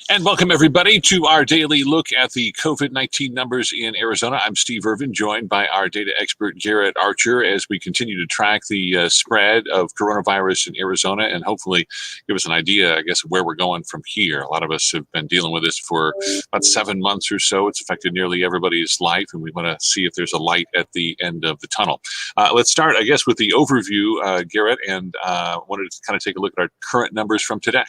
And welcome, everybody, to our daily look at the COVID-19 numbers in Arizona. I'm Steve Irvin, joined by our data expert, Garrett Archer, as we continue to track the spread of coronavirus in Arizona and hopefully give us an idea, I guess, of where we're going from here. A lot of us have been dealing with this for about 7 months or so. It's affected nearly everybody's life, and we want to see if there's a light at the end of the tunnel. Let's start, I guess, with the overview, Garrett, and wanted to kind of take a look at our current numbers from today.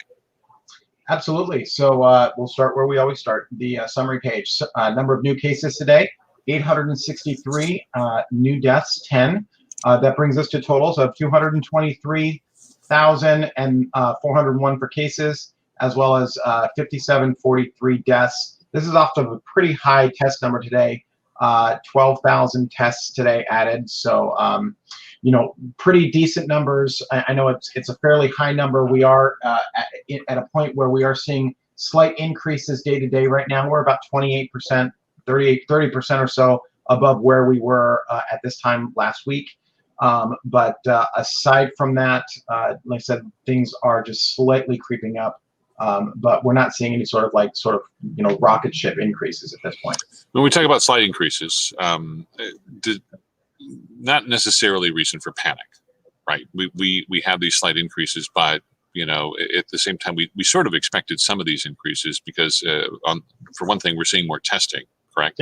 Absolutely. So we'll start where we always start, the summary page. Number of new cases today, 863, new deaths, 10. That brings us to totals of 223,401 for cases, as well as 5,743 deaths. This is off to a pretty high test number today, 12,000 tests today added. So, pretty decent numbers. I know it's a fairly high number. We are at a point where we are seeing slight increases day to day right now. We're about 28%, 30% or so above where we were at this time last week. But aside from that, like I said, things are just slightly creeping up. But we're not seeing any sort of rocket ship increases at this point. When we talk about slight increases, not necessarily reason for panic, right? We have these slight increases, but at the same time, we sort of expected some of these increases because, for one thing, we're seeing more testing, correct?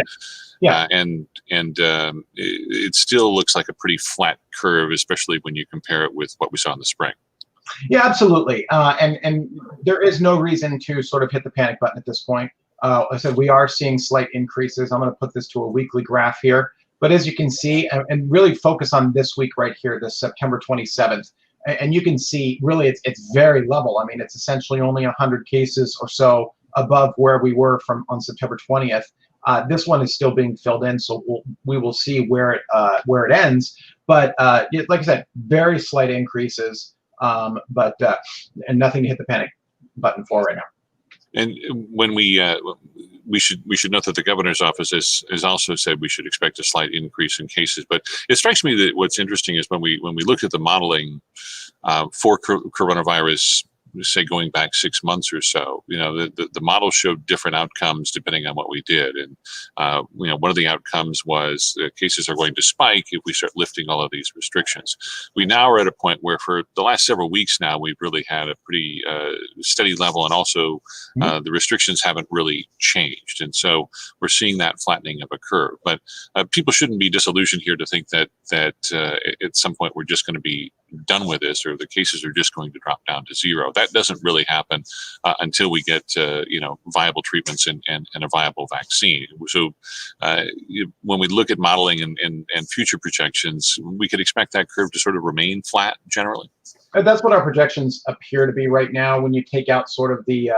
Yeah. And it still looks like a pretty flat curve, especially when you compare it with what we saw in the spring. Yeah, absolutely. And there is no reason to sort of hit the panic button at this point. I said we are seeing slight increases. I'm going to put this to a weekly graph here. But as you can see, and really focus on this week right here, this September 27th, and you can see really it's very level. I mean, it's essentially only 100 cases or so above where we were on September 20th. This one is still being filled in, so we will see where it ends. But like I said, very slight increases, but and nothing to hit the panic button for right now. And when we should note that the governor's office has also said we should expect a slight increase in cases. But it strikes me that what's interesting is when we look at the modeling for coronavirus, say going back 6 months or so, the model showed different outcomes depending on what we did. And one of the outcomes was cases are going to spike if we start lifting all of these restrictions. We now are at a point where for the last several weeks now, we've really had a pretty steady level, and also the restrictions haven't really changed. And so we're seeing that flattening of a curve. But people shouldn't be disillusioned here to think that at some point we're just going to be done with this, or the cases are just going to drop down to zero. That doesn't really happen until we get viable treatments and a viable vaccine. So when we look at modeling and future projections, we could expect that curve to sort of remain flat generally. That's what our projections appear to be right now. When you take out sort of the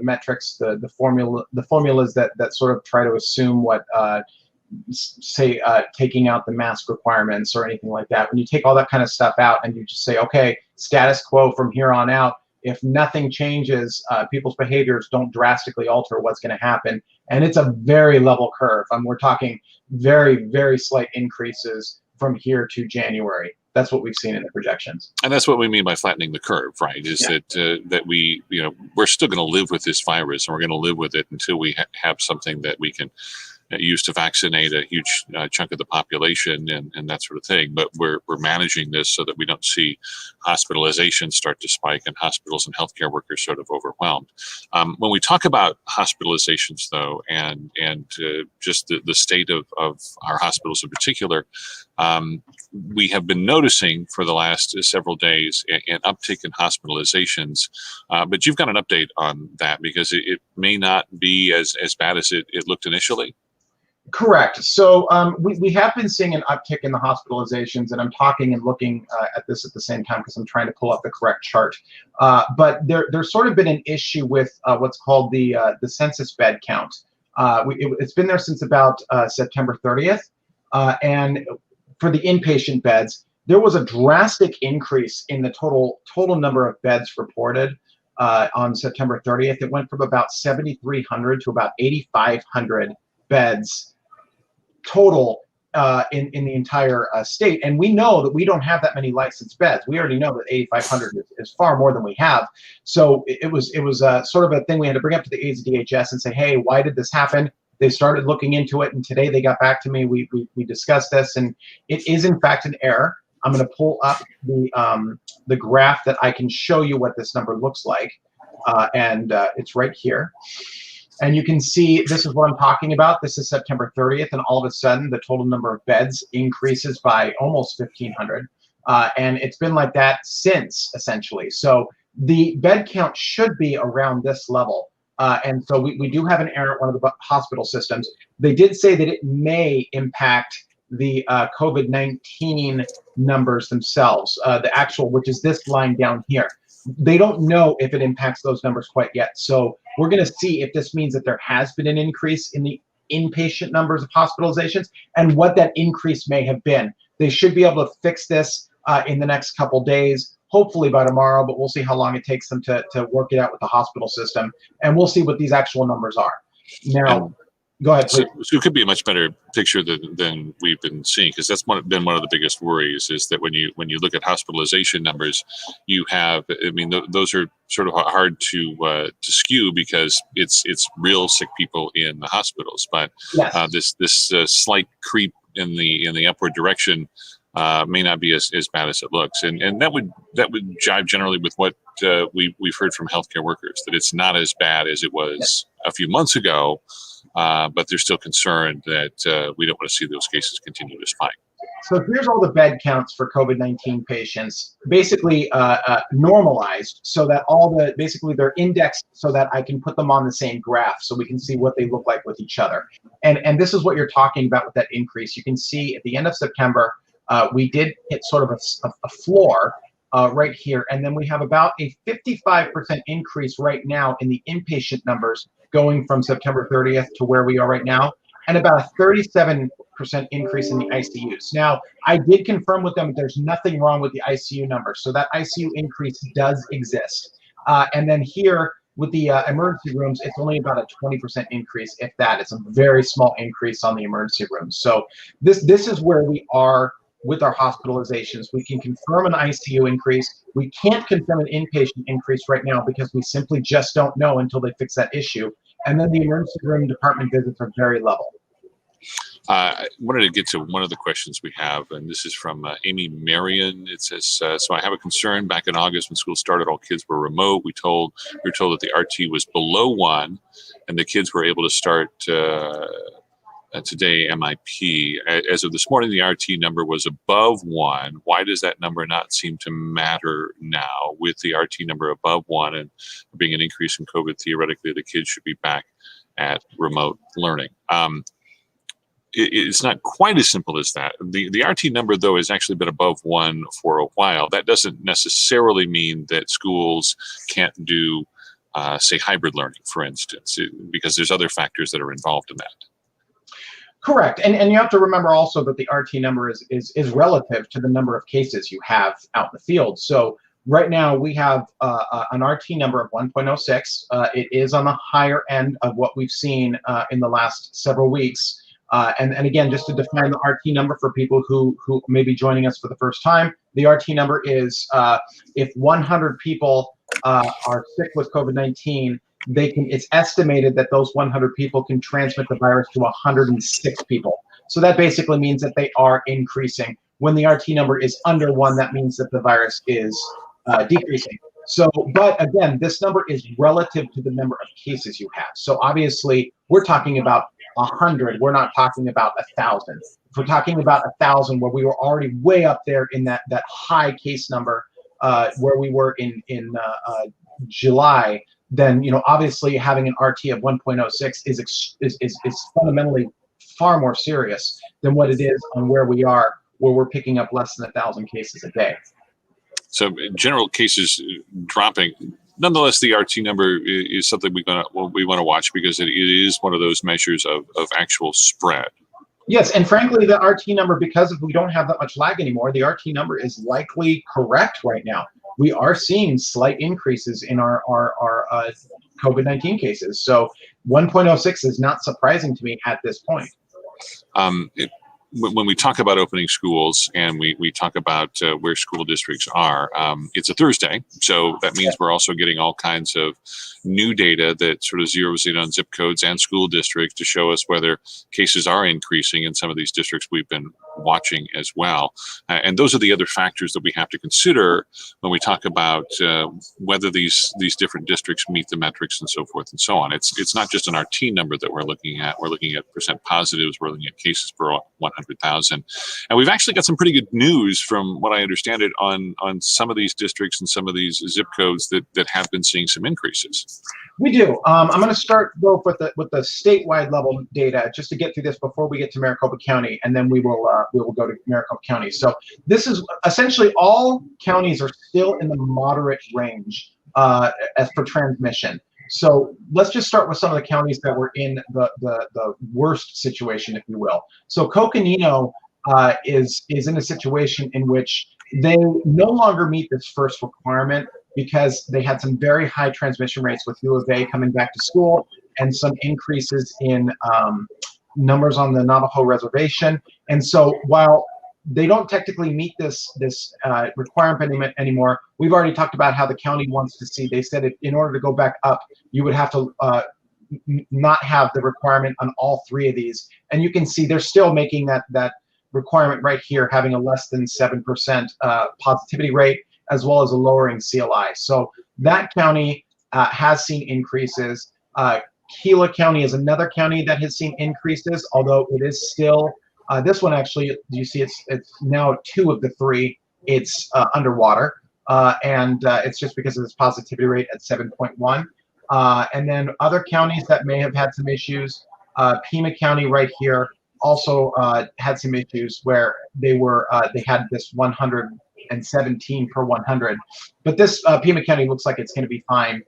metrics, the formulas that sort of try to assume what say taking out the mask requirements or anything like that. When you take all that kind of stuff out and you just say, okay, status quo from here on out, if nothing changes, people's behaviors don't drastically alter, what's going to happen. And it's a very level curve. We're talking very, very slight increases from here to January. That's what we've seen in the projections. And that's what we mean by flattening the curve, right? Is that we, we're still going to live with this virus, and we're going to live with it until we have something that we can used to vaccinate a huge chunk of the population and that sort of thing. But we're managing this so that we don't see hospitalizations start to spike and hospitals and healthcare workers sort of overwhelmed. When we talk about hospitalizations, though, and just the state of our hospitals in particular, we have been noticing for the last several days an uptick in hospitalizations. But you've got an update on that, because it may not be as bad as it looked initially. Correct. So we have been seeing an uptick in the hospitalizations, and I'm talking and looking at this at the same time because I'm trying to pull up the correct chart. But there's sort of been an issue with what's called the census bed count. It's been there since about September 30th, and for the inpatient beds, there was a drastic increase in the total number of beds reported on September 30th. It went from about 7,300 to about 8,500 beds total in the entire state. And we know that we don't have that many licensed beds. We already know that 8,500 is far more than we have. So it was sort of a thing we had to bring up to the AZDHS and say, hey, why did this happen? They started looking into it, and today they got back to me. We discussed this, and it is in fact an error. I'm going to pull up the graph that I can show you what this number looks like, and it's right here. And you can see this is what I'm talking about. This is September 30th, and all of a sudden the total number of beds increases by almost 1,500, and it's been like that since, essentially. So the bed count should be around this level. And so we do have an error at one of the hospital systems. They did say that it may impact the COVID-19 numbers themselves, the actual, which is this line down here. They don't know if it impacts those numbers quite yet. So we're going to see if this means that there has been an increase in the inpatient numbers of hospitalizations and what that increase may have been. They should be able to fix this in the next couple days, hopefully by tomorrow, but we'll see how long it takes them to work it out with the hospital system. And we'll see what these actual numbers are. Now, go ahead, please. So it could be a much better picture than we've been seeing, because that's been one of the biggest worries, is that when you look at hospitalization numbers, you have, I mean, those are sort of hard to skew because it's real sick people in the hospitals. But yes, this slight creep in the upward direction may not be as bad as it looks, and that would jive generally with what we've heard from healthcare workers, that it's not as bad as it was a few months ago. But they're still concerned that we don't want to see those cases continue to spike. So here's all the bed counts for COVID-19 patients, basically normalized, so that basically they're indexed so that I can put them on the same graph so we can see what they look like with each other. And this is what you're talking about with that increase. You can see at the end of September, we did hit sort of a floor right here, and then we have about a 55% increase right now in the inpatient numbers going from September 30th to where we are right now, and about a 37% increase in the ICUs. Now, I did confirm with them that there's nothing wrong with the ICU number, so that ICU increase does exist. And then here with the emergency rooms, it's only about a 20% increase, if that. It's a very small increase on the emergency rooms. So this is where we are with our hospitalizations. We can confirm an ICU increase. We can't confirm an inpatient increase right now because we simply just don't know until they fix that issue. And then the emergency room department visits are very level. I wanted to get to one of the questions we have, and this is from Amy Marion. It says, so I have a concern. Back in August when school started, all kids were remote. We were told that the RT was below 1, and the kids were able to start today MIP. As of this morning, the RT number was above 1. Why does that number not seem to matter now? With the RT number above 1 and being an increase in COVID, theoretically, the kids should be back at remote learning. It's not quite as simple as that. The RT number, though, has actually been above 1 for a while. That doesn't necessarily mean that schools can't do, say, hybrid learning, for instance, because there's other factors that are involved in that. Correct, and you have to remember also that the RT number is relative to the number of cases you have out in the field. So right now we have an RT number of 1.06. It is on the higher end of what we've seen in the last several weeks. And again, just to define the RT number for people who may be joining us for the first time, the RT number is if 100 people are sick with COVID-19, it's estimated that those 100 people can transmit the virus to 106 people. So that basically means that they are increasing. When the RT number is under 1, that means that the virus is decreasing. So, but again, this number is relative to the number of cases you have. So obviously, we're talking about 100. We're not talking about 1,000. If we're talking about 1,000, where we were already way up there in that high case number, where we were in July, then obviously having an RT of 1.06 is fundamentally far more serious than what it is on where we are, where we're picking up less than 1,000 cases a day. So general cases dropping. Nonetheless, the RT number is something we want to watch, because it is one of those measures of actual spread. Yes, and frankly, the RT number, because if we don't have that much lag anymore, the RT number is likely correct right now. We are seeing slight increases in our COVID-19 cases. So 1.06 is not surprising to me at this point. when we talk about opening schools and we talk about where school districts are, it's a Thursday. So that means we're also getting all kinds of new data that sort of zeroes in on zip codes and school districts to show us whether cases are increasing in some of these districts we've been watching as well. And those are the other factors that we have to consider when we talk about whether these different districts meet the metrics and so forth and so on. It's not just an RT number that we're looking at. We're looking at percent positives. We're looking at cases per 100,000. And we've actually got some pretty good news from what I understand it on some of these districts and some of these zip codes that have been seeing some increases. We do. I'm going to start both with the statewide level data just to get through this before we get to Maricopa County, and then we will go to Maricopa County. So this is essentially all counties are still in the moderate range as for transmission. So let's just start with some of the counties that were in the worst situation, if you will. So Coconino is in a situation in which they no longer meet this first requirement because they had some very high transmission rates with U of A coming back to school and some increases in numbers on the Navajo reservation. And so while they don't technically meet this requirement anymore, we've already talked about how the county wants to see. They said in order to go back up, you would have to not have the requirement on all three of these. And you can see they're still making that requirement right here, having a less than 7% positivity rate, as well as a lowering CLI. So that county has seen increases. Gila County is another county that has seen increases, although it is still, this one actually, you see it's now 2 of the 3, it's underwater. And it's just because of this positivity rate at 7.1. And then other counties that may have had some issues, Pima County right here also had some issues where they had this 117 per 100. But this Pima County looks like it's going to be fine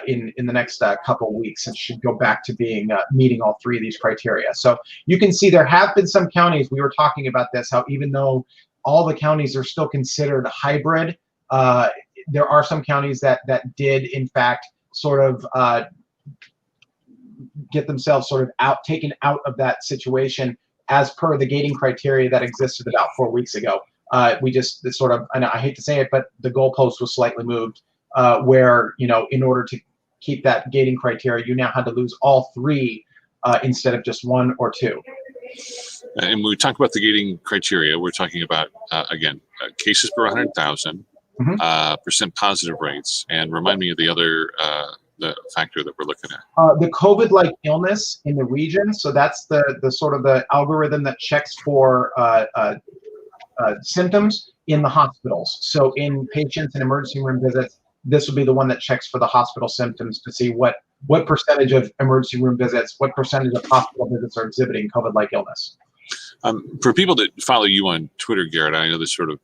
in the next couple of weeks. It should go back to being meeting all 3 of these criteria. So you can see there have been some counties, we were talking about this, how even though all the counties are still considered hybrid, there are some counties that did in fact sort of get themselves sort of taken out of that situation as per the gating criteria that existed about 4 weeks ago. We just sort of, and I hate to say it, but the goalpost was slightly moved where, in order to keep that gating criteria, you now had to lose all 3 instead of just 1 or 2. And when we talk about the gating criteria, we're talking about, again, cases per 100,000, percent positive rates, and remind me of the other the factor that we're looking at. The COVID-like illness in the region. So that's the sort of the algorithm that checks for symptoms in the hospitals. So in patients in emergency room visits, this will be the one that checks for the hospital symptoms to see what percentage of emergency room visits, what percentage of hospital visits are exhibiting COVID-like illness. For people that follow you on Twitter, Garrett, I know this sort of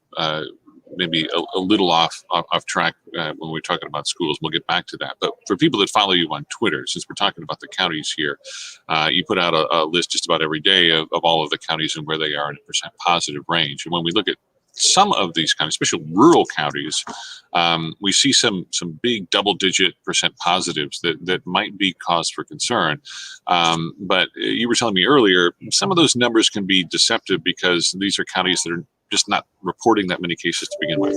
maybe a little off track when we're talking about schools. We'll get back to that. But for people that follow you on Twitter, since we're talking about the counties here, you put out a list just about every day of all of the counties and where they are in a percent positive range. And when we look at some of these counties, especially rural counties, we see some big double-digit percent positives that might be cause for concern. But you were telling me earlier, some of those numbers can be deceptive because these are counties that are just not reporting that many cases to begin with.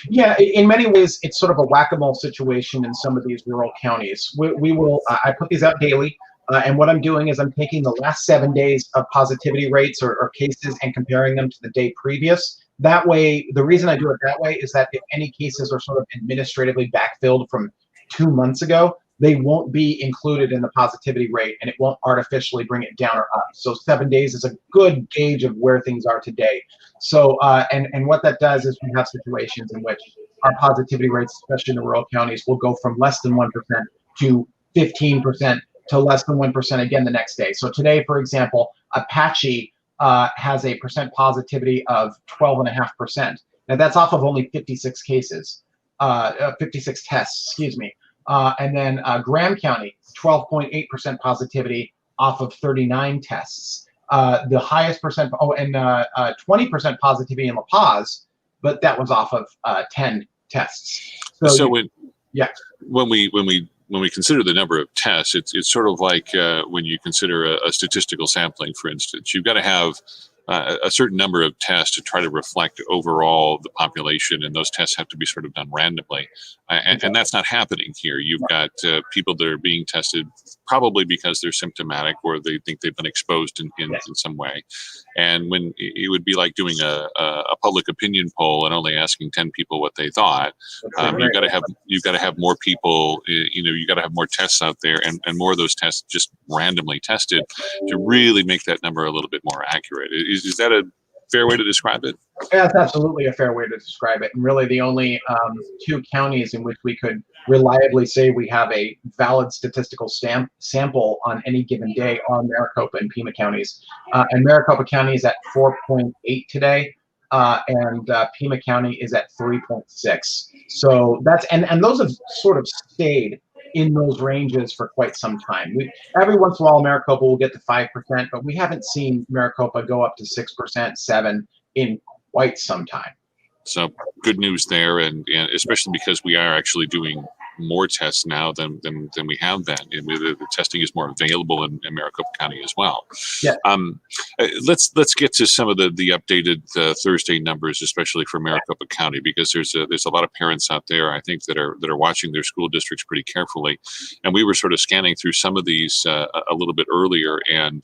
Yeah, in many ways, it's sort of a whack-a-mole situation in some of these rural counties. We will, I put these out daily, and what I'm doing is I'm taking the last 7 days of positivity rates or cases and comparing them to the day previous. That way, the reason I do it that way is that if any cases are sort of administratively backfilled from 2 months ago, they won't be included in the positivity rate, and it won't artificially bring it down or up. So 7 days is a good gauge of where things are today. So, and what that does is we have situations in which our positivity rates, especially in the rural counties, will go from less than 1% to 15% to less than 1% again the next day. So today, for example, Apache has a percent positivity of 12.5%. Now that's off of only 56 cases, 56 tests, excuse me. And then Graham County, 12.8% positivity off of 39 tests. The highest percent, 20% positivity in La Paz, but that was off of 10 tests. So when we consider the number of tests, it's sort of like when you consider a statistical sampling, for instance. You've got to have a certain number of tests to try to reflect overall the population, and those tests have to be sort of done randomly. And that's not happening here. You've got people that are being tested probably because they're symptomatic or they think they've been exposed in some way. And when it would be like doing a public opinion poll and only asking 10 people what they thought, you've got to have more people. You got to have more tests out there, and more of those tests just randomly tested to really make that number a little bit more accurate. Is that a fair way to describe it? Yeah, that's absolutely a fair way to describe it. And really the only two counties in which we could reliably say we have a valid statistical sample on any given day are Maricopa and Pima counties. And Maricopa County is at 4.8 today, and Pima County is at 3.6. So that's, and those have sort of stayed in those ranges for quite some time. Every once in a while, Maricopa will get to 5%, but we haven't seen Maricopa go up to 6%, 7% in quite some time. So good news there, and especially because we are actually doing more tests now than we have been. And the testing is more available in Maricopa County as well. Yeah. Let's get to some of the updated Thursday numbers, especially for Maricopa County, because there's a lot of parents out there, I think, that are watching their school districts pretty carefully. And we were sort of scanning through some of these a little bit earlier, and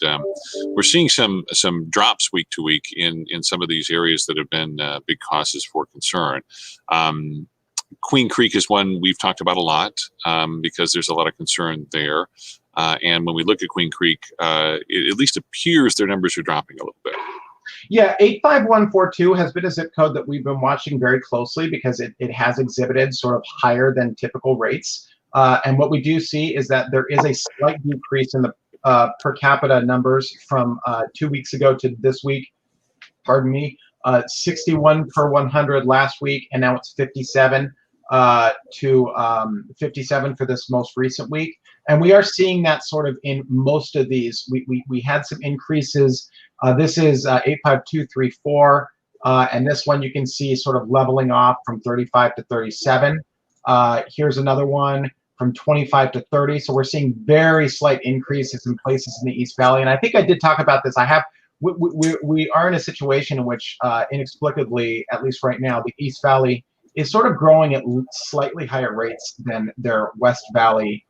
we're seeing some drops week to week in some of these areas that have been big causes for concern. Queen Creek is one we've talked about a lot because there's a lot of concern there. And when we look at Queen Creek, it at least appears their numbers are dropping a little bit. Yeah, 85142 has been a zip code that we've been watching very closely because it has exhibited sort of higher than typical rates. And what we do see is that there is a slight decrease in the per capita numbers from 2 weeks ago to this week. Pardon me. 61 per 100 last week, and now it's 57 to 57 for this most recent week. And we are seeing that sort of in most of these. We had some increases. This is 85234, and this one you can see sort of leveling off from 35 to 37. Here's another one from 25 to 30. So we're seeing very slight increases in places in the East Valley. And I think I did talk about this. We are in a situation in which, inexplicably, at least right now, the East Valley is sort of growing at slightly higher rates than their West Valley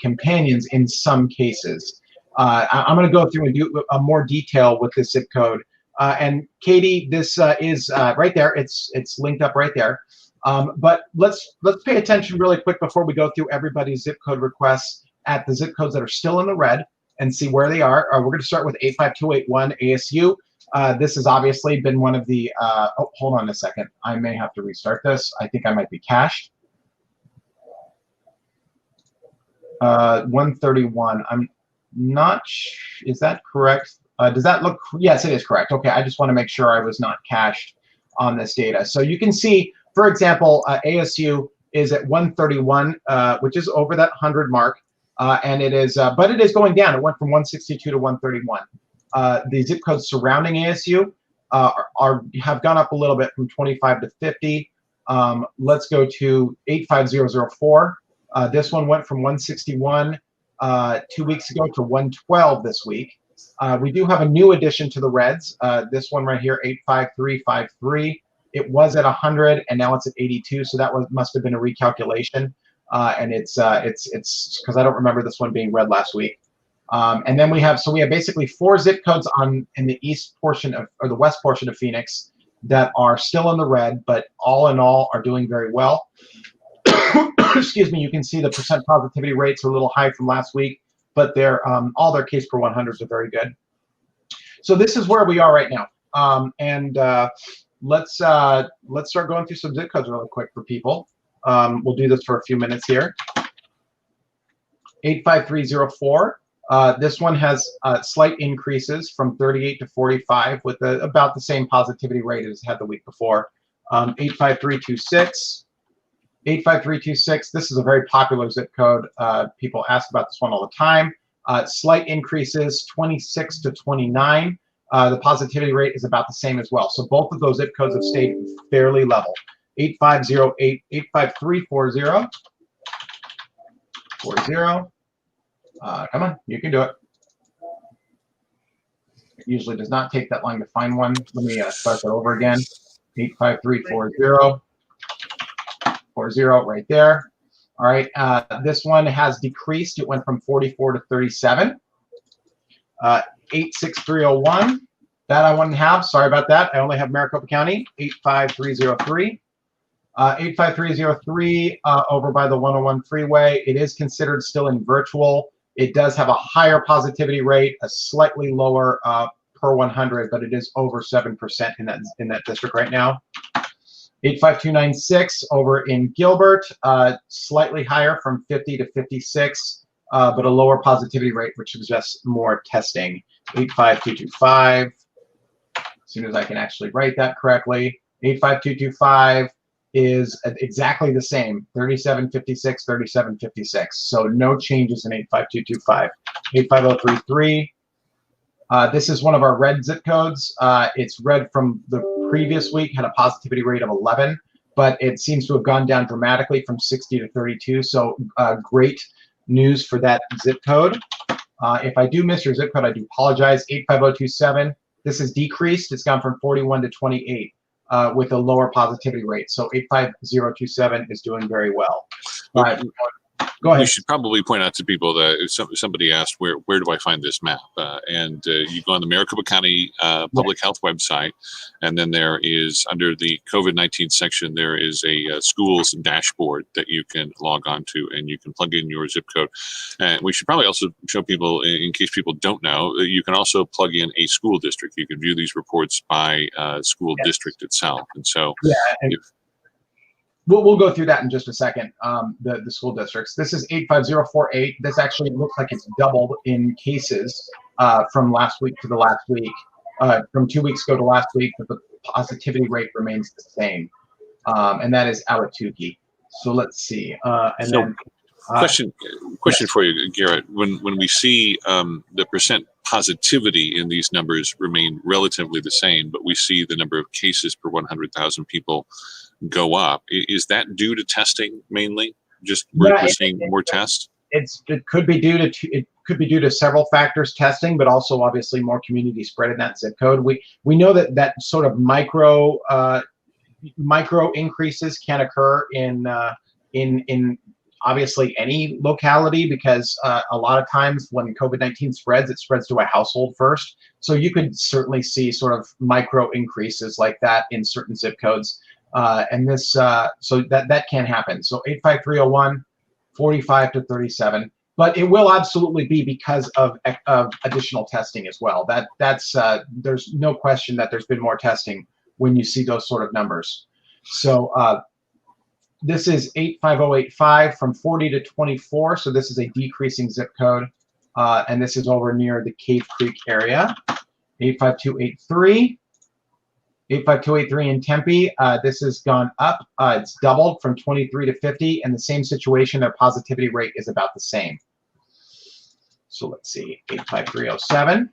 companions in some cases. I'm going to go through and do more detail with this zip code. And Katie, this is right there. It's linked up right there. But let's pay attention really quick before we go through everybody's zip code requests at the zip codes that are still in the red and see where they are. We're going to start with 85281 ASU. This has obviously been one of the, oh, hold on a second. I may have to restart this. I think I might be cached. 131. I'm not, is that correct? Does that look, yes, it is correct. Okay, I just want to make sure I was not cached on this data. So you can see, for example, ASU is at 131, which is over that 100 mark. And it is, but it is going down. It went from 162 to 131. The zip codes surrounding ASU have gone up a little bit from 25 to 50. Let's go to 85004. This one went from 161 2 weeks ago to 112 this week. We do have a new addition to the reds. This one right here, 85353. It was at 100 and now it's at 82. So that must have been a recalculation. And it's because I don't remember this one being red last week. And then we have basically 4 zip codes in the east portion of, or the west portion of Phoenix that are still in the red, but all in all are doing very well. Excuse me. You can see the percent positivity rates are a little high from last week, but they're all their case per 100s are very good. So this is where we are right now. Let's start going through some zip codes really quick for people. We'll do this for a few minutes here. 85304. This one has slight increases from 38 to 45 with about the same positivity rate as it had the week before. 85326. 85326. This is a very popular zip code. People ask about this one all the time. Slight increases 26 to 29. The positivity rate is about the same as well. So both of those zip codes have stayed fairly level. 8508, 85340. 40. Come on, you can do it. usually does not take that long to find one. Let me start that over again. 85340. 40 right there. All right, this one has decreased. It went from 44 to 37. 86301. That I wouldn't have. Sorry about that. I only have Maricopa County. 85303. 85303 over by the 101 freeway. It is considered still in virtual. It does have a higher positivity rate, a slightly lower per 100, but it is over 7% in that district right now. 85296 over in Gilbert, slightly higher from 50 to 56, but a lower positivity rate, which suggests more testing. 85225. As soon as I can actually write that correctly, 85225 is exactly the same, 3756, 3756. So no changes in 85225. 85033. This is one of our red zip codes. It's red from the previous week, had a positivity rate of 11, but it seems to have gone down dramatically from 60 to 32. So great news for that zip code. If I do miss your zip code, I do apologize. 85027. This is decreased. It's gone from 41 to 28 with a lower positivity rate. So 85027 is doing very well. All right. Go ahead. You should probably point out to people that if somebody asked where do I find this map, and you go on the Maricopa County Public Health website, and then there is under the COVID-19 section there is a schools dashboard that you can log on to, and you can plug in your zip code. And we should probably also show people, in case people don't know, that you can also plug in a school district. You can view these reports by school district itself, and so We'll go through that in just a second, the school districts. This is 85048. This actually looks like it's doubled in cases from last week to the last week, from 2 weeks ago to last week, but the positivity rate remains the same. And that is Ahwatukee. So let's see. Question for you, Garrett. When we see the percent positivity in these numbers remain relatively the same, but we see the number of cases per 100,000 people go up, is that due to testing mainly? Just we're seeing more tests. It could be due to several factors, testing, but also obviously more community spread in that zip code. We know that sort of micro increases can occur in obviously any locality, because a lot of times when COVID-19 spreads, it spreads to a household first. So you could certainly see sort of micro increases like that in certain zip codes. And this, so that can happen. So 85301, 45 to 37, but it will absolutely be because of additional testing as well. That's there's no question that there's been more testing when you see those sort of numbers. So this is 85085 from 40 to 24. So this is a decreasing zip code. And this is over near the Cave Creek area. 85283. 85283 in Tempe, this has gone up. It's doubled from 23 to 50. And the same situation, their positivity rate is about the same. So let's see, 85307.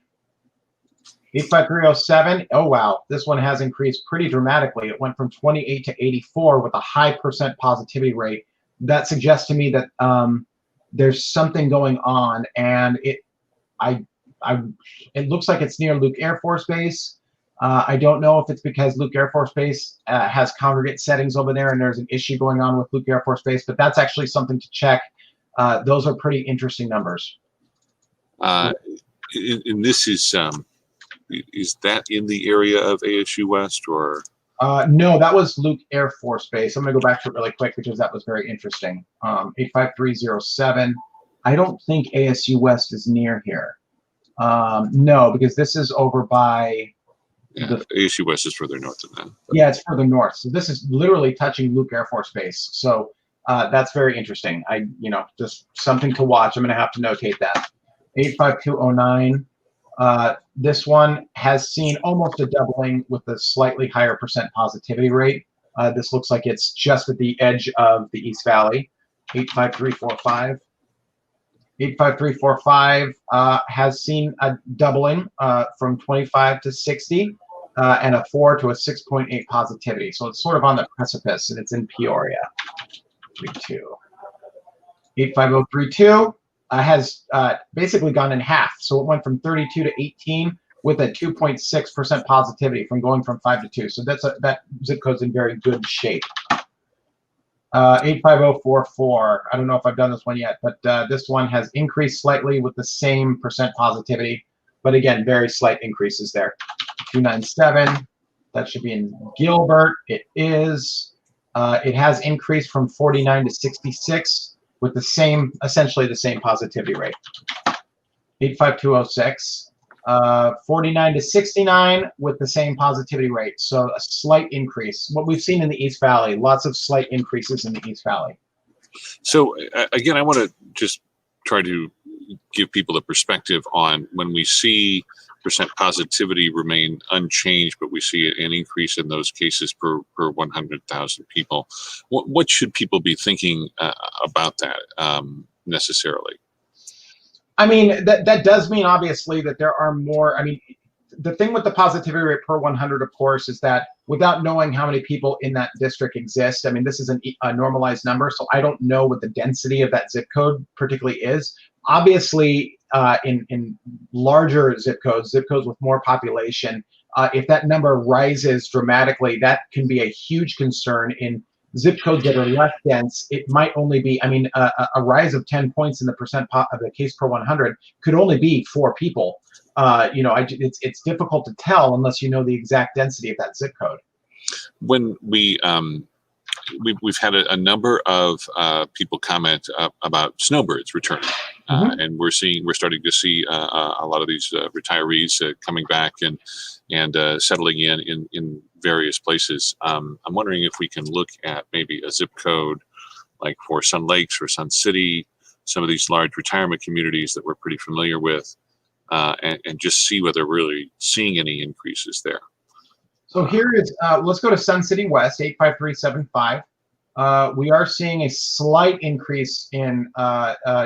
85307, oh wow, this one has increased pretty dramatically. It went from 28 to 84 with a high percent positivity rate. That suggests to me that there's something going on, and it looks like it's near Luke Air Force Base. I don't know if it's because Luke Air Force Base has congregate settings over there and there's an issue going on with Luke Air Force Base, but that's actually something to check. Those are pretty interesting numbers. And this is that in the area of ASU West, or? No, that was Luke Air Force Base. I'm going to go back to it really quick because that was very interesting. 85307. I don't think ASU West is near here. No, because this is over by... Yeah, ASU West is further north than that. Yeah, it's further north. So this is literally touching Luke Air Force Base. So that's very interesting. Just something to watch. I'm going to have to notate that. 85209. This one has seen almost a doubling with a slightly higher percent positivity rate. This looks like it's just at the edge of the East Valley. 85345. 85345 has seen a doubling from 25 to 60 and a 4 to a 6.8 positivity. So it's sort of on the precipice, and it's in Peoria. 85032 has basically gone in half. So it went from 32 to 18 with a 2.6% positivity from going from 5 to 2. So that zip code's in very good shape. 85044. I don't know if I've done this one yet, but this one has increased slightly with the same percent positivity, but again, very slight increases there. 297. That should be in Gilbert. It is. It has increased from 49 to 66 with the same, essentially the same positivity rate. 85206. 49 to 69 with the same positivity rate. So a slight increase. What we've seen in the East Valley, lots of slight increases in the East Valley. So again, I want to just try to give people a perspective on when we see percent positivity remain unchanged, but we see an increase in those cases per 100,000 people. What should people be thinking about that necessarily? I mean, that does mean obviously that there are more. I mean, the thing with the positivity rate per 100, of course, is that without knowing how many people in that district exist, I mean, this is a normalized number, so I don't know what the density of that zip code particularly is. Obviously, in larger zip codes with more population, if that number rises dramatically, that can be a huge concern. In zip codes that are less dense, it might only be, I mean, a rise of 10 points in the percent of the case per 100 could only be 4 people. You know, it's difficult to tell unless you know the exact density of that zip code. When we've had a number of people comment about snowbirds returning, and we're starting to see a lot of these retirees coming back and settling in various places. I'm wondering if we can look at maybe a zip code like for Sun Lakes or Sun City, some of these large retirement communities that we're pretty familiar with, and just see whether we're really seeing any increases there. So here is, let's go to Sun City West, 85375. We are seeing a slight increase in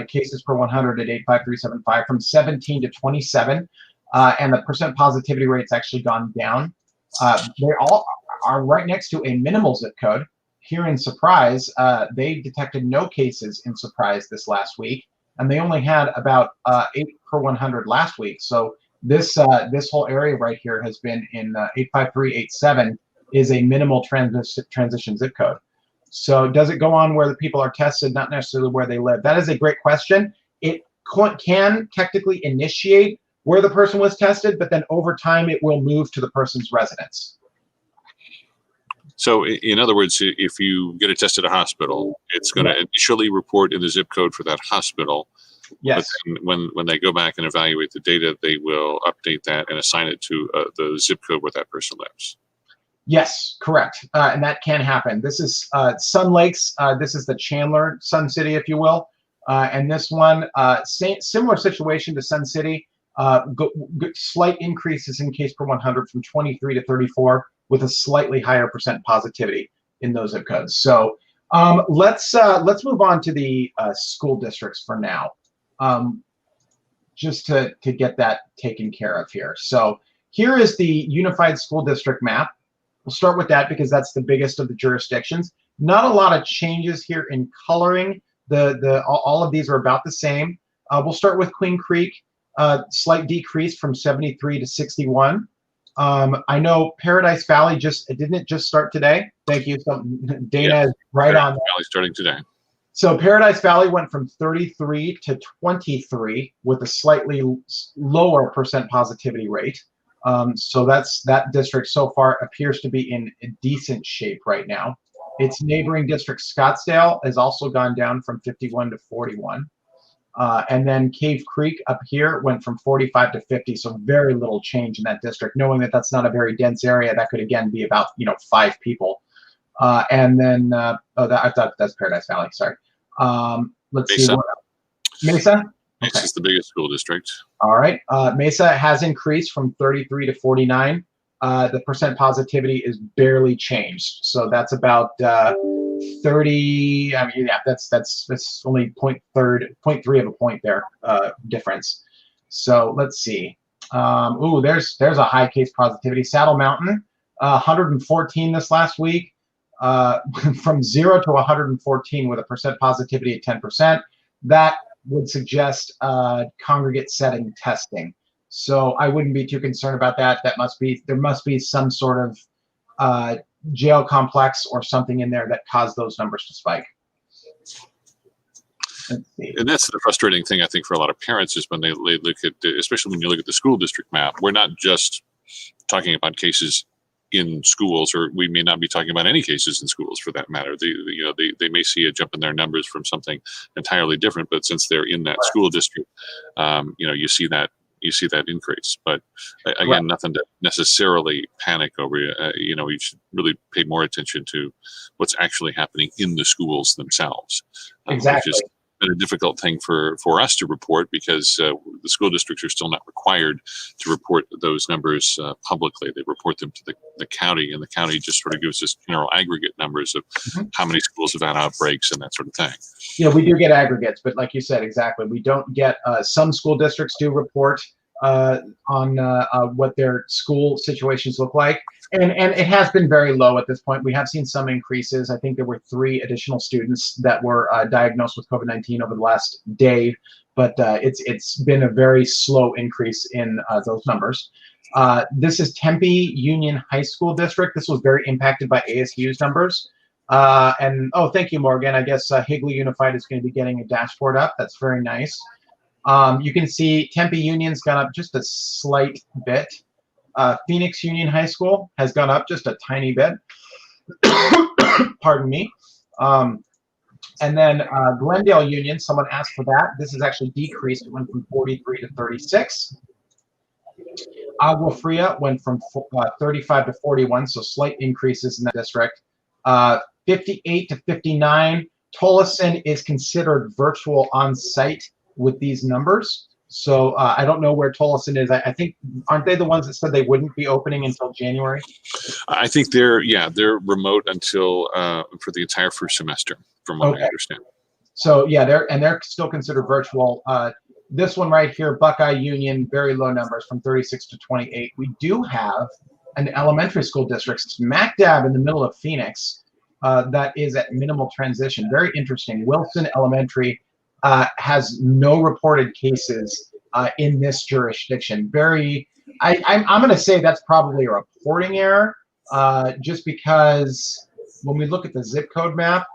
cases per 100 at 85375 from 17 to 27, and the percent positivity rate's actually gone down. They all are right next to a minimal zip code. Here in Surprise, they detected no cases in Surprise this last week, and they only had about 8 per 100 last week. So this whole area right here has been in 85387 is a minimal transition zip code. So does it go on where the people are tested, not necessarily where they live? That is a great question. It can technically initiate where the person was tested, but then over time it will move to the person's residence. So in other words, if you get a test at a hospital, it's going to initially report in the zip code for that hospital. Yes. But then when they go back and evaluate the data, they will update that and assign it to the zip code where that person lives. Yes, correct. And that can happen. This is Sun Lakes. This is the Chandler Sun City, if you will. And this one, similar situation to Sun City. Slight increases in case per 100 from 23 to 34 with a slightly higher percent positivity in those zip codes. So let's move on to the school districts for now, just to get that taken care of here. So here is the Unified School District map. We'll start with that because that's the biggest of the jurisdictions. Not a lot of changes here in coloring. All of these are about the same. We'll start with Queen Creek. Slight decrease from 73 to 61. I know Paradise Valley didn't just start today. Thank you. So Dana is right on that. Valley starting today. So Paradise Valley went from 33 to 23 with a slightly lower percent positivity rate. So that district so far appears to be in a decent shape right now. Its neighboring district, Scottsdale, has also gone down from 51 to 41. And then Cave Creek up here went from 45 to 50, so very little change in that district. Knowing that that's not a very dense area, that could again be about 5 people. And then I thought that's Paradise Valley. Sorry. Let's see what Mesa. Mesa is the biggest school district. All right. Mesa has increased from 33 to 49. The percent positivity is barely changed, so that's about 30. I mean, yeah, that's only 0.3 of a point there difference. So let's see. Ooh, there's a high case positivity. Saddle Mountain, 114 this last week, from 0 to 114 with a percent positivity at 10%. That would suggest congregate setting testing. So I wouldn't be too concerned about that. There must be some sort of jail complex or something in there that caused those numbers to spike. And that's the frustrating thing, I think, for a lot of parents is when they look at, especially when you look at the school district map, we're not just talking about cases in schools, or we may not be talking about any cases in schools for that matter. They may see a jump in their numbers from something entirely different, but since they're in that school district, you see that increase. But again, nothing to necessarily panic over. You should really pay more attention to what's actually happening in the schools themselves. Exactly. Which is been a difficult thing for us to report because the school districts are still not required to report those numbers publicly. They report them to the county, and the county just sort of gives us general aggregate numbers of how many schools have had outbreaks and that sort of thing. Yeah, we do get aggregates, but like you said, exactly, we don't get. Some school districts do report on what their school situations look like. And it has been very low at this point. We have seen some increases. I think there were 3 additional students that were diagnosed with COVID-19 over the last day, but it's been a very slow increase in those numbers. This is Tempe Union High School District. This was very impacted by ASU's numbers. Thank you, Morgan. I guess Higley Unified is going to be getting a dashboard up. That's very nice. You can see Tempe Union's gone up just a slight bit. Phoenix Union High School has gone up just a tiny bit. Pardon me. And then Glendale Union, someone asked for that. This is actually decreased. It went from 43 to 36. Agua Fria went from 35 to 41, so slight increases in that district. 58 to 59. Tolleson is considered virtual on-site with these numbers. So I don't know where Tolleson is. I think, aren't they the ones that said they wouldn't be opening until January? I think they're remote until for the entire first semester, from what I understand. So yeah, they're still considered virtual. This one right here, Buckeye Union, very low numbers from 36 to 28. We do have an elementary school district smack dab in the middle of Phoenix that is at minimal transition. Very interesting. Wilson Elementary has no reported cases in this jurisdiction. I'm going to say that's probably a reporting error, just because when we look at the zip code map,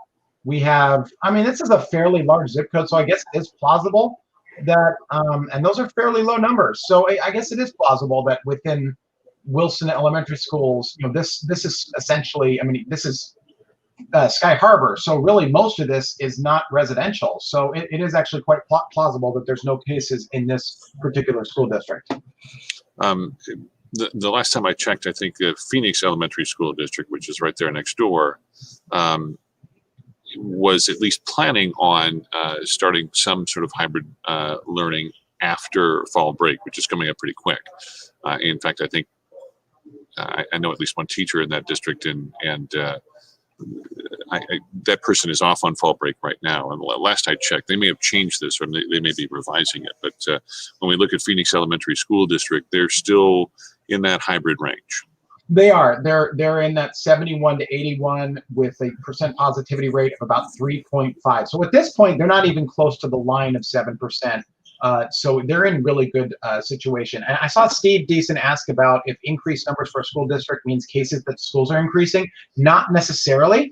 we have, this is a fairly large zip code, so I guess it is plausible that, and those are fairly low numbers. So I guess it is plausible that within Wilson Elementary Schools, this is essentially, this is Sky Harbor, so really most of this is not residential. So it is actually quite plausible that there's no cases in this particular school district. The last time I checked, I think the Phoenix Elementary School District, which is right there next door, was at least planning on starting some sort of hybrid learning after fall break, which is coming up pretty quick. In fact, I think I know at least one teacher in that district, and that person is off on fall break right now. And last I checked, they may have changed this, or they may be revising it. But when we look at Phoenix Elementary School District, they're still in that hybrid range. They are. They're in that 71 to 81 with a percent positivity rate of about 3.5. So at this point, they're not even close to the line of 7%. So they're in really good situation. And I saw Steve Deason ask about if increased numbers for a school district means cases that schools are increasing. Not necessarily.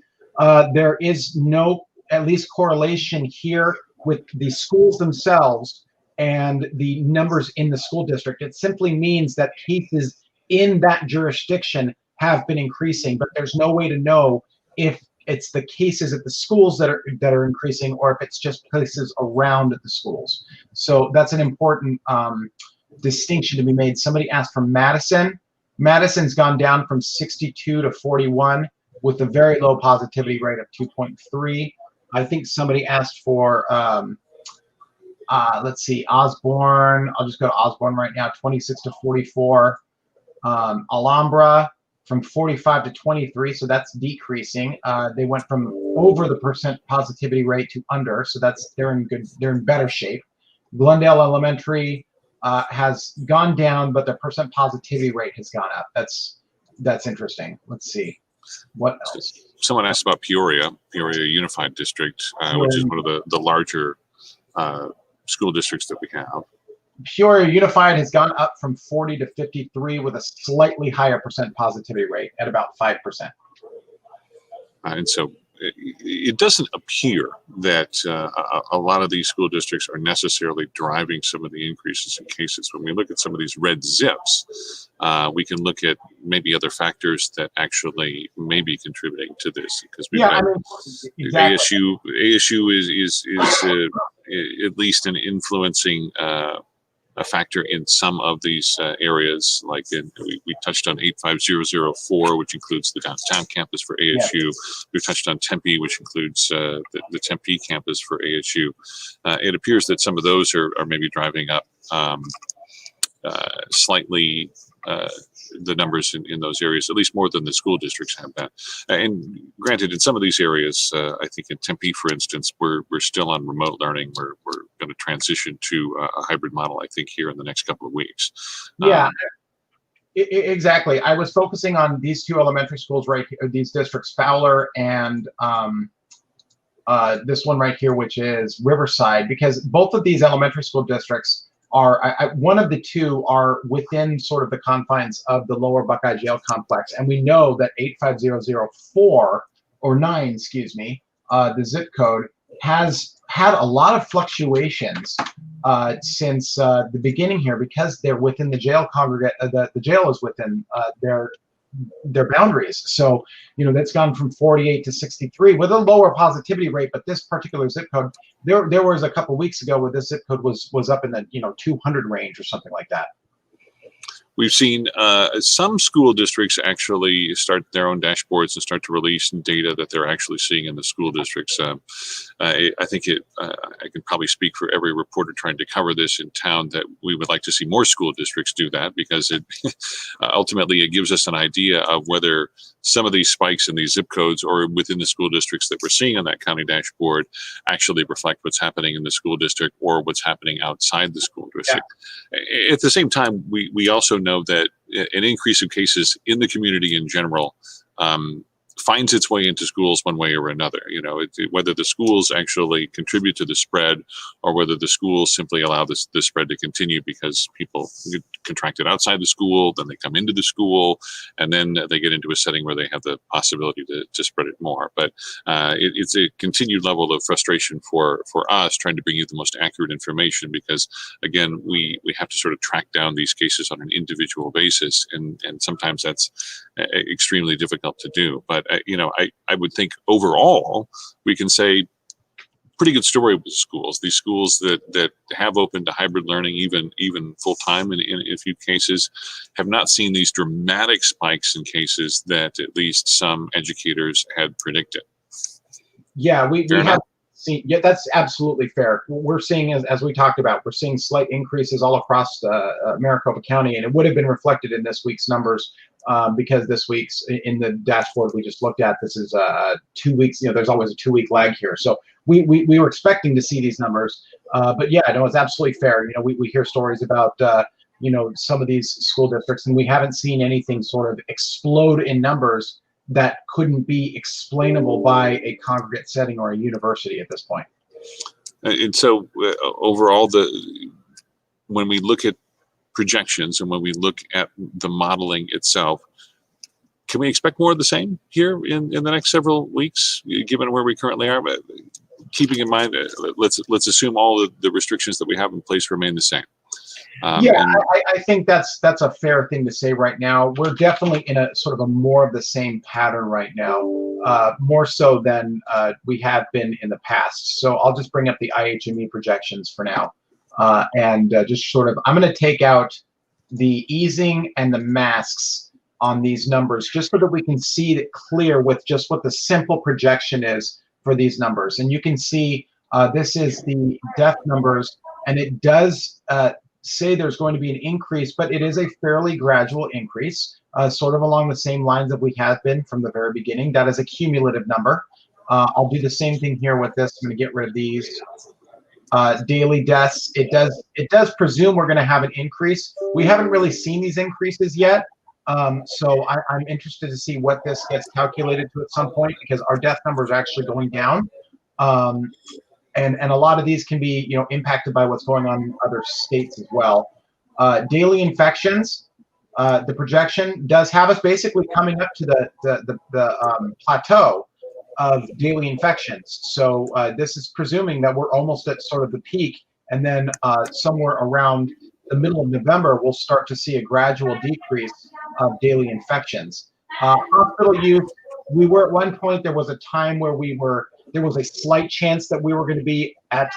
There is no, at least, correlation here with the schools themselves and the numbers in the school district. It simply means that cases in that jurisdiction have been increasing, but there's no way to know if it's the cases at the schools that are increasing, or if it's just cases around the schools. So that's an important distinction to be made. Somebody asked for Madison. Madison's gone down from 62 to 41 with a very low positivity rate of 2.3. I think somebody asked for, let's see, Osborne. I'll just go to Osborne right now, 26 to 44. Alhambra from 45 to 23, so that's decreasing. They went from over the percent positivity rate to under, so they're in better shape. Glendale Elementary has gone down, but the percent positivity rate has gone up. That's interesting. Let's see. What else? Someone asked about Peoria Unified District, which is one of the larger school districts that we have. Peoria Unified has gone up from 40 to 53 with a slightly higher percent positivity rate at about 5%. And so it doesn't appear that a lot of these school districts are necessarily driving some of the increases in cases. When we look at some of these red zips, we can look at maybe other factors that actually may be contributing to this, because we've got exactly. ASU is at least an influencing a factor in some of these areas. Like we touched on 85004, which includes the downtown campus for ASU. Yeah. We've touched on Tempe, which includes the Tempe campus for ASU. It appears that some of those are maybe driving up slightly the numbers in those areas, at least more than the school districts have that. And granted, in some of these areas, I think in Tempe, for instance, we're still on remote learning. We're going to transition to a hybrid model, I think, here in the next couple of weeks. Yeah, exactly. I was focusing on these two elementary schools right here, these districts, Fowler and this one right here, which is Riverside, because both of these elementary school districts are, one of the two are within sort of the confines of the lower Buckeye Jail complex. And we know that 85004 or 9, excuse me, the zip code has had a lot of fluctuations since the beginning here, because they're within the jail congregate, the jail is within their boundaries. So, you know, that's gone from 48 to 63 with a lower positivity rate. But this particular zip code, there was a couple weeks ago where this zip code was up in the 200 range or something like that. We've seen some school districts actually start their own dashboards and start to release data that they're actually seeing in the school districts. I think I can probably speak for every reporter trying to cover this in town that we would like to see more school districts do that, because it ultimately it gives us an idea of whether some of these spikes in these zip codes or within the school districts that we're seeing on that county dashboard actually reflect what's happening in the school district or what's happening outside the school district. Yeah. At the same time, we also know that an increase in cases in the community in general finds its way into schools one way or another. You know, whether the schools actually contribute to the spread or whether the schools simply allow the spread to continue because people get contracted outside the school, then they come into the school, and then they get into a setting where they have the possibility to spread it more. But it's a continued level of frustration for us trying to bring you the most accurate information, because again, we have to sort of track down these cases on an individual basis, and sometimes that's extremely difficult to do. But I would think overall we can say pretty good story with schools. These schools that have opened to hybrid learning, even full time in a few cases, have not seen these dramatic spikes in cases that at least some educators had predicted. Yeah, we have seen. Yeah, that's absolutely fair. We're seeing, as we talked about, we're seeing slight increases all across Maricopa County, and it would have been reflected in this week's numbers. Because this week's in the dashboard we just looked at, this is 2 weeks. There's always a 2-week lag here, so we were expecting to see these numbers. But yeah, no, it's absolutely fair. We hear stories about some of these school districts, and we haven't seen anything sort of explode in numbers that couldn't be explainable by a congregate setting or a university at this point. And so overall, when we look at projections and when we look at the modeling itself, can we expect more of the same here in the next several weeks, given where we currently are? But keeping in mind, let's assume all the restrictions that we have in place remain the same. I think that's a fair thing to say right now. We're definitely in a sort of a more of the same pattern right now, more so than we have been in the past. So I'll just bring up the IHME projections for now. And just sort of, I'm going to take out the easing and the masks on these numbers just so that we can see it clear with just what the simple projection is for these numbers. And you can see this is the death numbers, and it does say there's going to be an increase, but it is a fairly gradual increase, sort of along the same lines that we have been from the very beginning. That is a cumulative number. I'll do the same thing here with this. I'm going to get rid of these. Daily deaths, it does presume we're going to have an increase. We haven't really seen these increases yet, so I'm interested to see what this gets calculated to at some point, because our death numbers are actually going down. and a lot of these can be, impacted by what's going on in other states as well. Daily infections, the projection does have us basically coming up to the plateau of daily infections. So this is presuming that we're almost at sort of the peak, and then somewhere around the middle of November, we'll start to see a gradual decrease of daily infections. Hospital use, we were at one point, there was a time where there was a slight chance that we were going to be at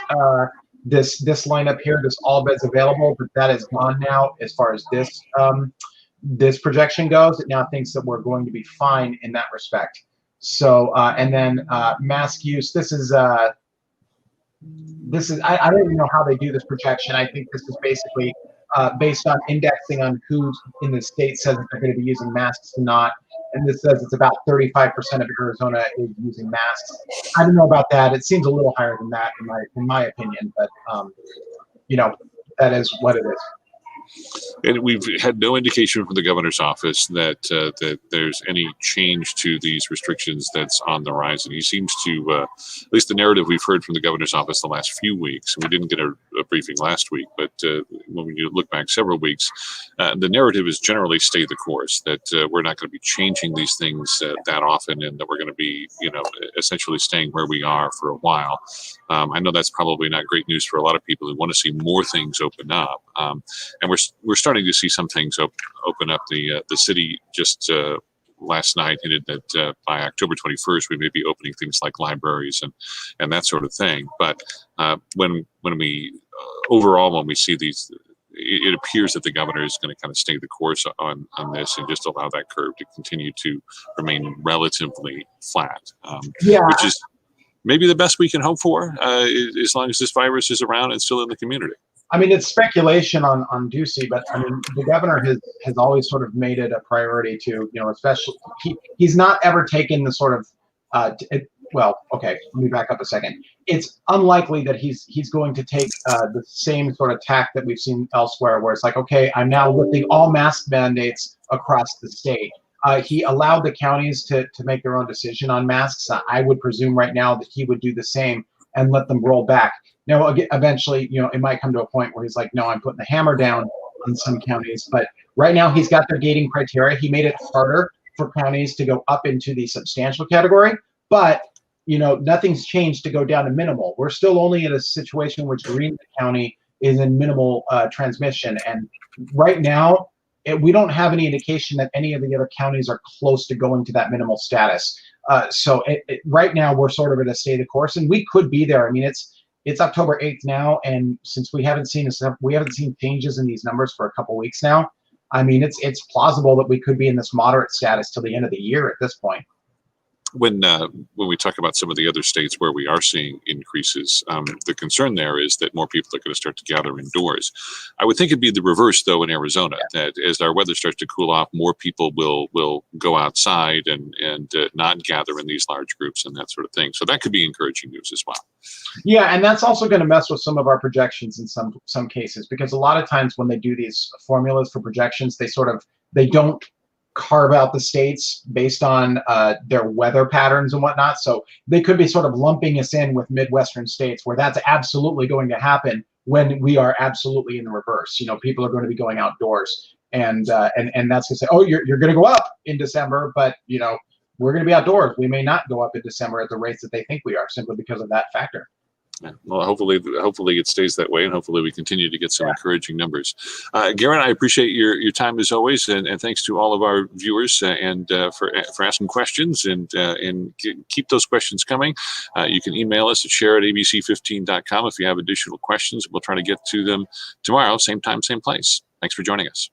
this lineup here, this all beds available, but that is gone now as far as this projection goes. It now thinks that we're going to be fine in that respect. So and then mask use, this is I don't even know how they do this projection. I think this is basically based on indexing on who in the state says that they're going to be using masks and not. And this says it's about 35% of Arizona is using masks. I don't know about that. It seems a little higher than that in my opinion, but that is what it is. And we've had no indication from the governor's office that that there's any change to these restrictions that's on the horizon. He seems to, at least the narrative we've heard from the governor's office the last few weeks, we didn't get a briefing last week, but when you look back several weeks, the narrative is generally stay the course, that we're not going to be changing these things that often, and that we're going to be, essentially staying where we are for a while. I know that's probably not great news for a lot of people who want to see more things open up. And we're starting to see some things open up. The city just last night hinted that by October 21st we may be opening things like libraries and that sort of thing. But when we overall when we see these, it appears that the governor is going to kind of stay the course on this and just allow that curve to continue to remain relatively flat, which is maybe the best we can hope for as long as this virus is around and still in the community. I mean, it's speculation on Ducey, but I mean, the governor has always sort of made it a priority to, especially he's not ever taken the sort of, well, okay, let me back up a second. It's unlikely that he's going to take the same sort of tack that we've seen elsewhere, where it's like, okay, I'm now lifting all mask mandates across the state. He allowed the counties to make their own decision on masks. I would presume right now that he would do the same and let them roll back. Now, eventually, it might come to a point where he's like, no, I'm putting the hammer down on some counties. But right now, he's got their gating criteria. He made it harder for counties to go up into the substantial category. But, nothing's changed to go down to minimal. We're still only in a situation in which Green County is in minimal transmission. And right now, we don't have any indication that any of the other counties are close to going to that minimal status. So right now, we're sort of at a state of course, and we could be there. I mean, it's October 8th now, and since we haven't seen changes in these numbers for a couple weeks now, I mean, it's plausible that we could be in this moderate status till the end of the year at this point. When we talk about some of the other states where we are seeing increases, the concern there is that more people are going to start to gather indoors. I would think it'd be the reverse, though, in Arizona, that as our weather starts to cool off, more people will go outside and not gather in these large groups and that sort of thing. So that could be encouraging news as well. Yeah, and that's also going to mess with some of our projections in some cases, because a lot of times when they do these formulas for projections, they don't carve out the states based on their weather patterns and whatnot. So they could be sort of lumping us in with Midwestern states where that's absolutely going to happen when we are absolutely in the reverse. People are going to be going outdoors, and that's going to say, oh, you're going to go up in December, but we're going to be outdoors. We may not go up in December at the rates that they think we are, simply because of that factor. Yeah. Well, hopefully it stays that way, and hopefully we continue to get some encouraging numbers. Garen, I appreciate your time as always, and thanks to all of our viewers and for asking questions, and keep those questions coming. You can email us at share@abc15.com if you have additional questions. We'll try to get to them tomorrow, same time, same place. Thanks for joining us.